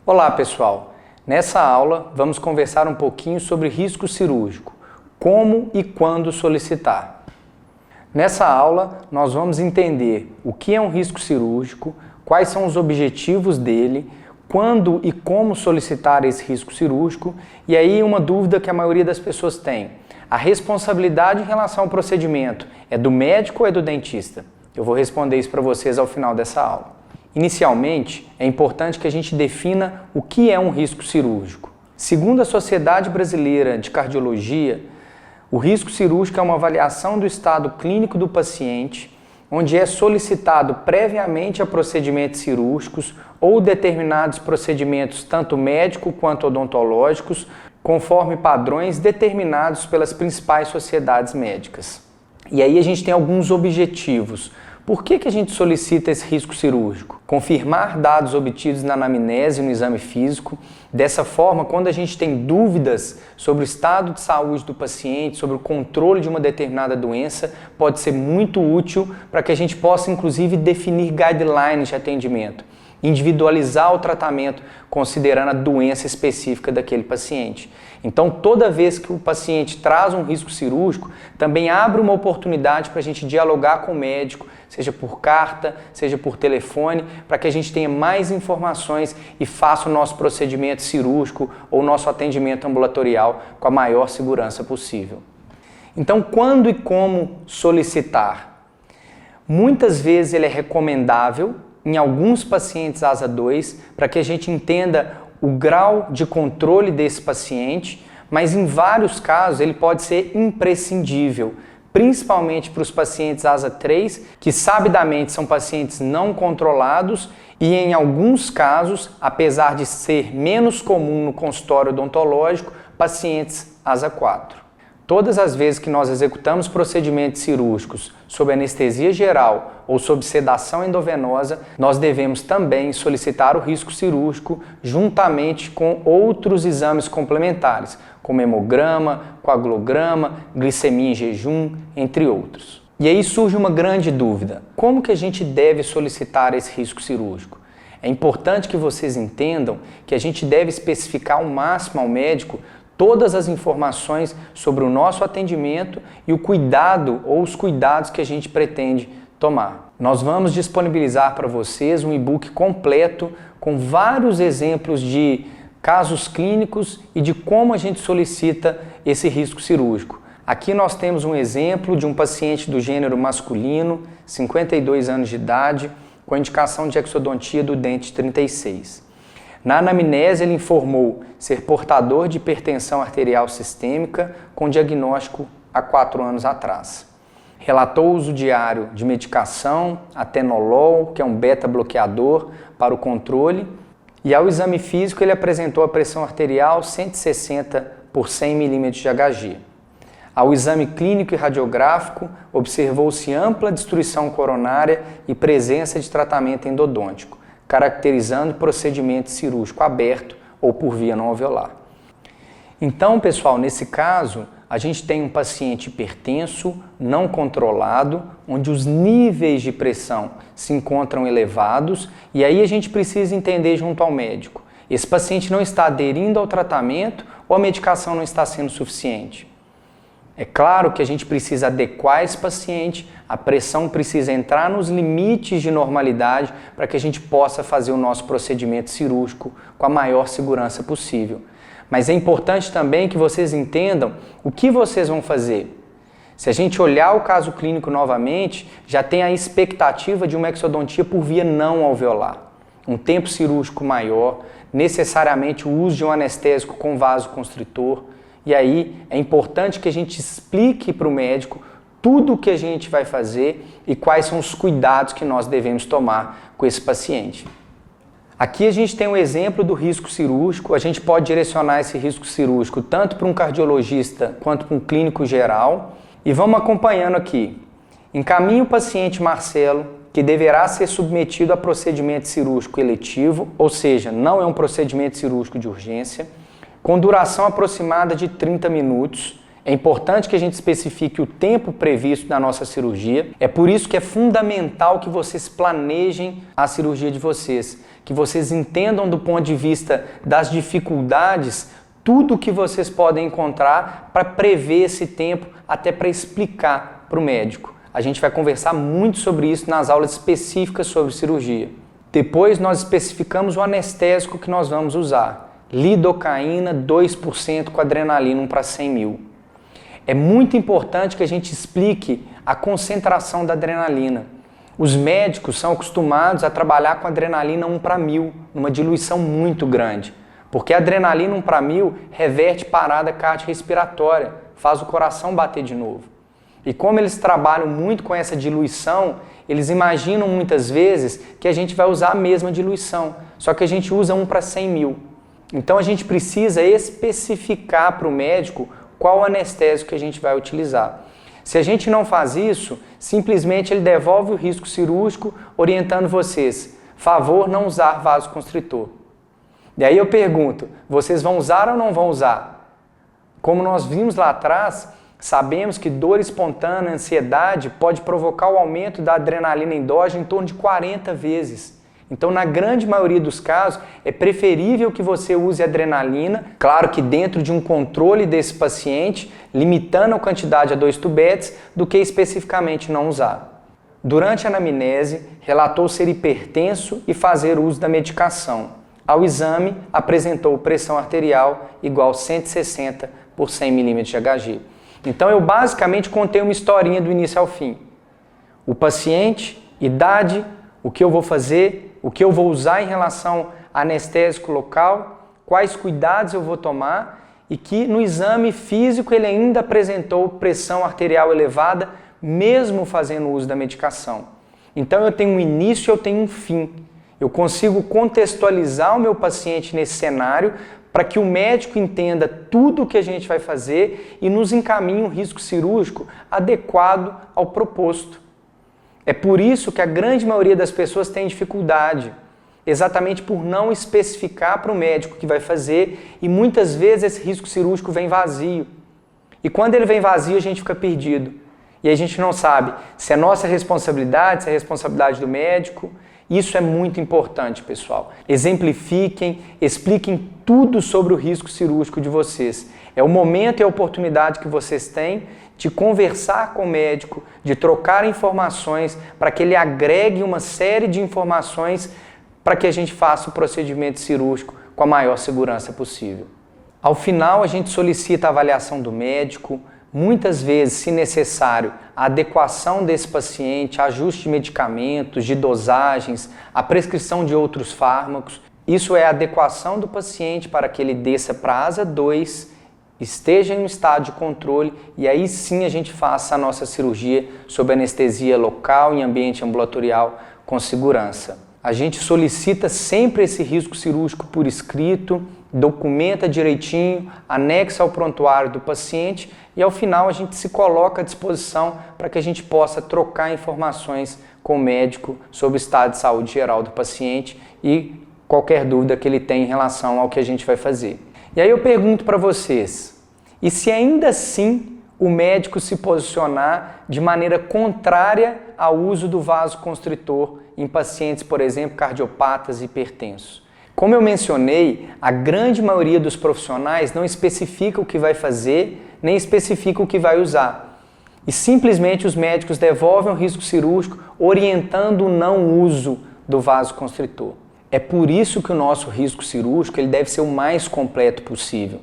Olá pessoal, nessa aula vamos conversar um pouquinho sobre risco cirúrgico, como e quando solicitar. Nessa aula nós vamos entender o que é um risco cirúrgico, quais são os objetivos dele, quando e como solicitar esse risco cirúrgico e aí uma dúvida que a maioria das pessoas tem, a responsabilidade em relação ao procedimento é do médico ou é do dentista? Eu vou responder isso para vocês ao final dessa aula. Inicialmente, é importante que a gente defina o que é um risco cirúrgico. Segundo a Sociedade Brasileira de Cardiologia, o risco cirúrgico é uma avaliação do estado clínico do paciente, onde é solicitado previamente a procedimentos cirúrgicos ou determinados procedimentos tanto médico quanto odontológicos, conforme padrões determinados pelas principais sociedades médicas. E aí a gente tem alguns objetivos. Por que a gente solicita esse risco cirúrgico? Confirmar dados obtidos na anamnese e no exame físico. Dessa forma, quando a gente tem dúvidas sobre o estado de saúde do paciente, sobre o controle de uma determinada doença, pode ser muito útil para que a gente possa, inclusive, definir guidelines de atendimento, individualizar o tratamento considerando a doença específica daquele paciente. Então, toda vez que o paciente traz um risco cirúrgico, também abre uma oportunidade para a gente dialogar com o médico, seja por carta, seja por telefone, para que a gente tenha mais informações e faça o nosso procedimento cirúrgico ou o nosso atendimento ambulatorial com a maior segurança possível. Então, quando e como solicitar? Muitas vezes ele é recomendável em alguns pacientes ASA 2 para que a gente entenda o grau de controle desse paciente, mas em vários casos ele pode ser imprescindível, principalmente para os pacientes ASA 3, que sabidamente são pacientes não controlados e em alguns casos, apesar de ser menos comum no consultório odontológico, pacientes ASA 4. Todas as vezes que nós executamos procedimentos cirúrgicos sob anestesia geral ou sob sedação endovenosa, nós devemos também solicitar o risco cirúrgico juntamente com outros exames complementares, como hemograma, coagulograma, glicemia em jejum, entre outros. E aí surge uma grande dúvida: como que a gente deve solicitar esse risco cirúrgico? É importante que vocês entendam que a gente deve especificar ao máximo ao médico todas as informações sobre o nosso atendimento e o cuidado ou os cuidados que a gente pretende tomar. Nós vamos disponibilizar para vocês um e-book completo com vários exemplos de casos clínicos e de como a gente solicita esse risco cirúrgico. Aqui nós temos um exemplo de um paciente do gênero masculino, 52 anos de idade, com indicação de exodontia do dente 36. Na anamnese, ele informou ser portador de hipertensão arterial sistêmica com diagnóstico há 4 anos atrás. Relatou o uso diário de medicação, atenolol, que é um beta-bloqueador para o controle, e ao exame físico ele apresentou a pressão arterial 160 por 100 mm de Hg. Ao exame clínico e radiográfico, observou-se ampla destruição coronária e presença de tratamento endodôntico, caracterizando procedimento cirúrgico aberto ou por via não alveolar. Então, pessoal, nesse caso, a gente tem um paciente hipertenso, não controlado, onde os níveis de pressão se encontram elevados e aí a gente precisa entender junto ao médico: esse paciente não está aderindo ao tratamento ou a medicação não está sendo suficiente? É claro que a gente precisa adequar esse paciente, a pressão precisa entrar nos limites de normalidade para que a gente possa fazer o nosso procedimento cirúrgico com a maior segurança possível. Mas é importante também que vocês entendam o que vocês vão fazer. Se a gente olhar o caso clínico novamente, já tem a expectativa de uma exodontia por via não alveolar, um tempo cirúrgico maior, necessariamente o uso de um anestésico com vasoconstritor. E aí é importante que a gente explique para o médico tudo o que a gente vai fazer e quais são os cuidados que nós devemos tomar com esse paciente. Aqui a gente tem um exemplo do risco cirúrgico. A gente pode direcionar esse risco cirúrgico tanto para um cardiologista quanto para um clínico geral. E vamos acompanhando aqui. Encaminhe o paciente Marcelo, que deverá ser submetido a procedimento cirúrgico eletivo, ou seja, não é um procedimento cirúrgico de urgência, com duração aproximada de 30 minutos, É importante que a gente especifique o tempo previsto da nossa cirurgia. É por isso que é fundamental que vocês planejem a cirurgia de vocês, que vocês entendam do ponto de vista das dificuldades tudo o que vocês podem encontrar para prever esse tempo, até para explicar para o médico. A gente vai conversar muito sobre isso nas aulas específicas sobre cirurgia. Depois nós especificamos o anestésico que nós vamos usar. Lidocaína 2% com adrenalina 1 para 100 mil. É muito importante que a gente explique a concentração da adrenalina. Os médicos são acostumados a trabalhar com adrenalina 1 para 1000, numa diluição muito grande. Porque a adrenalina 1 para 1000 reverte parada cardiorrespiratória, faz o coração bater de novo. E como eles trabalham muito com essa diluição, eles imaginam muitas vezes que a gente vai usar a mesma diluição, só que a gente usa 1 para 100 mil. Então a gente precisa especificar para o médico qual anestésico que a gente vai utilizar. Se a gente não faz isso, simplesmente ele devolve o risco cirúrgico orientando vocês, favor não usar vasoconstritor. E aí eu pergunto, vocês vão usar ou não vão usar? Como nós vimos lá atrás, sabemos que dor espontânea, ansiedade pode provocar o aumento da adrenalina endógena em torno de 40 vezes. Então, na grande maioria dos casos, é preferível que você use adrenalina, claro que dentro de um controle desse paciente, limitando a quantidade a 2 tubetes, do que especificamente não usar. Durante a anamnese, relatou ser hipertenso e fazer uso da medicação. Ao exame, apresentou pressão arterial igual 160 por 100 mm de Hg. Então, eu basicamente contei uma historinha do início ao fim. O paciente, idade, o que eu vou fazer, o que eu vou usar em relação a anestésico local, quais cuidados eu vou tomar e que no exame físico ele ainda apresentou pressão arterial elevada, mesmo fazendo uso da medicação. Então eu tenho um início e eu tenho um fim. Eu consigo contextualizar o meu paciente nesse cenário para que o médico entenda tudo o que a gente vai fazer e nos encaminhe um risco cirúrgico adequado ao proposto. É por isso que a grande maioria das pessoas tem dificuldade, exatamente por não especificar para o médico o que vai fazer e muitas vezes esse risco cirúrgico vem vazio. E quando ele vem vazio a gente fica perdido e a gente não sabe se é nossa responsabilidade, se é a responsabilidade do médico. Isso é muito importante, pessoal. Exemplifiquem, expliquem tudo sobre o risco cirúrgico de vocês. É o momento e a oportunidade que vocês têm de conversar com o médico, de trocar informações para que ele agregue uma série de informações para que a gente faça o procedimento cirúrgico com a maior segurança possível. Ao final, a gente solicita a avaliação do médico, muitas vezes, se necessário, a adequação desse paciente, ajuste de medicamentos, de dosagens, a prescrição de outros fármacos. Isso é a adequação do paciente para que ele desça para a asa 2, esteja em um estado de controle e aí sim a gente faça a nossa cirurgia sob anestesia local em ambiente ambulatorial com segurança. A gente solicita sempre esse risco cirúrgico por escrito, documenta direitinho, anexa ao prontuário do paciente e ao final a gente se coloca à disposição para que a gente possa trocar informações com o médico sobre o estado de saúde geral do paciente e qualquer dúvida que ele tenha em relação ao que a gente vai fazer. E aí eu pergunto para vocês, e se ainda assim o médico se posicionar de maneira contrária ao uso do vasoconstritor em pacientes, por exemplo, cardiopatas e hipertensos? Como eu mencionei, a grande maioria dos profissionais não especifica o que vai fazer, nem especifica o que vai usar. E simplesmente os médicos devolvem o risco cirúrgico orientando o não uso do vasoconstritor. É por isso que o nosso risco cirúrgico ele deve ser o mais completo possível.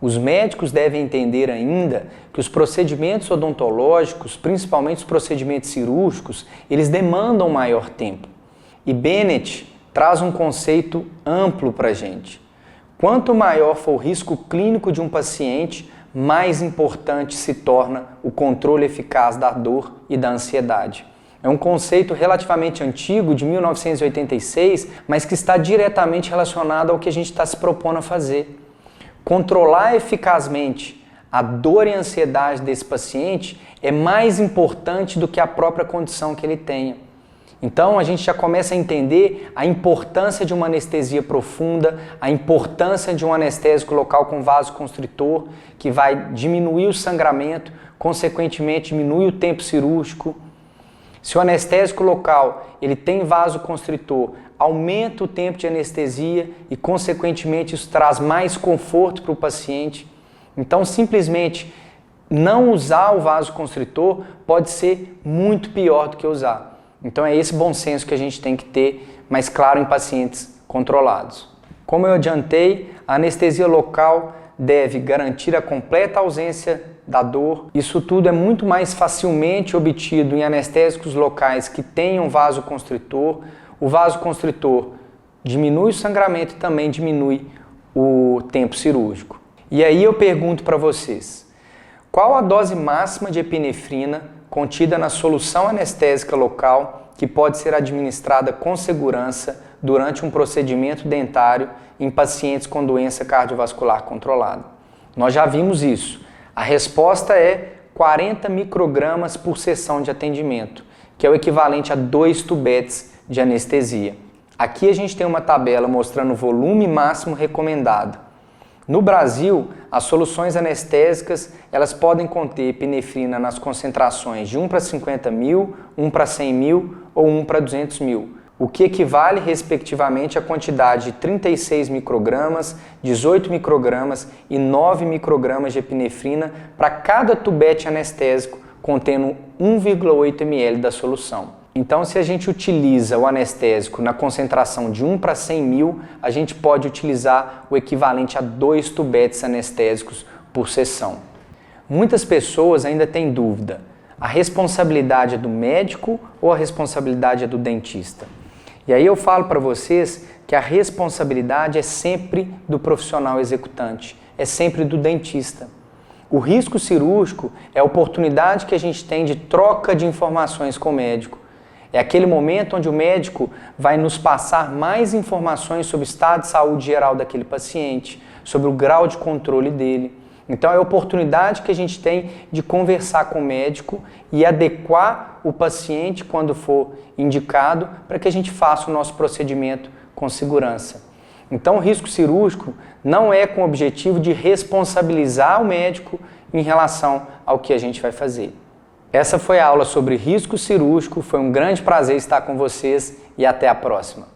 Os médicos devem entender ainda que os procedimentos odontológicos, principalmente os procedimentos cirúrgicos, eles demandam maior tempo. E Bennett traz um conceito amplo para a gente. Quanto maior for o risco clínico de um paciente, mais importante se torna o controle eficaz da dor e da ansiedade. É um conceito relativamente antigo, de 1986, mas que está diretamente relacionado ao que a gente está se propondo a fazer. Controlar eficazmente a dor e a ansiedade desse paciente é mais importante do que a própria condição que ele tenha. Então a gente já começa a entender a importância de uma anestesia profunda, a importância de um anestésico local com vasoconstritor, que vai diminuir o sangramento, consequentemente diminui o tempo cirúrgico. Se o anestésico local ele tem vasoconstritor, aumenta o tempo de anestesia e consequentemente isso traz mais conforto para o paciente. Então simplesmente não usar o vasoconstritor pode ser muito pior do que usar. Então é esse bom senso que a gente tem que ter, mas claro, em pacientes controlados. Como eu adiantei, a anestesia local deve garantir a completa ausência da dor. Isso tudo é muito mais facilmente obtido em anestésicos locais que tenham vasoconstritor. O vasoconstritor diminui o sangramento e também diminui o tempo cirúrgico. E aí eu pergunto para vocês, qual a dose máxima de epinefrina contida na solução anestésica local que pode ser administrada com segurança durante um procedimento dentário em pacientes com doença cardiovascular controlada? Nós já vimos isso. A resposta é 40 microgramas por sessão de atendimento, que é o equivalente a 2 tubetes de anestesia. Aqui a gente tem uma tabela mostrando o volume máximo recomendado. No Brasil, as soluções anestésicas elas podem conter epinefrina nas concentrações de 1 para 50 mil, 1 para 100 mil ou 1 para 200 mil, o que equivale respectivamente à quantidade de 36 microgramas, 18 microgramas e 9 microgramas de epinefrina para cada tubete anestésico contendo 1,8 ml da solução. Então, se a gente utiliza o anestésico na concentração de 1 para 100 mil, a gente pode utilizar o equivalente a 2 tubetes anestésicos por sessão. Muitas pessoas ainda têm dúvida, a responsabilidade é do médico ou a responsabilidade é do dentista? E aí eu falo para vocês que a responsabilidade é sempre do profissional executante, é sempre do dentista. O risco cirúrgico é a oportunidade que a gente tem de troca de informações com o médico. É aquele momento onde o médico vai nos passar mais informações sobre o estado de saúde geral daquele paciente, sobre o grau de controle dele. Então é a oportunidade que a gente tem de conversar com o médico e adequar o paciente quando for indicado para que a gente faça o nosso procedimento com segurança. Então o risco cirúrgico não é com o objetivo de responsabilizar o médico em relação ao que a gente vai fazer. Essa foi a aula sobre risco cirúrgico, foi um grande prazer estar com vocês e até a próxima.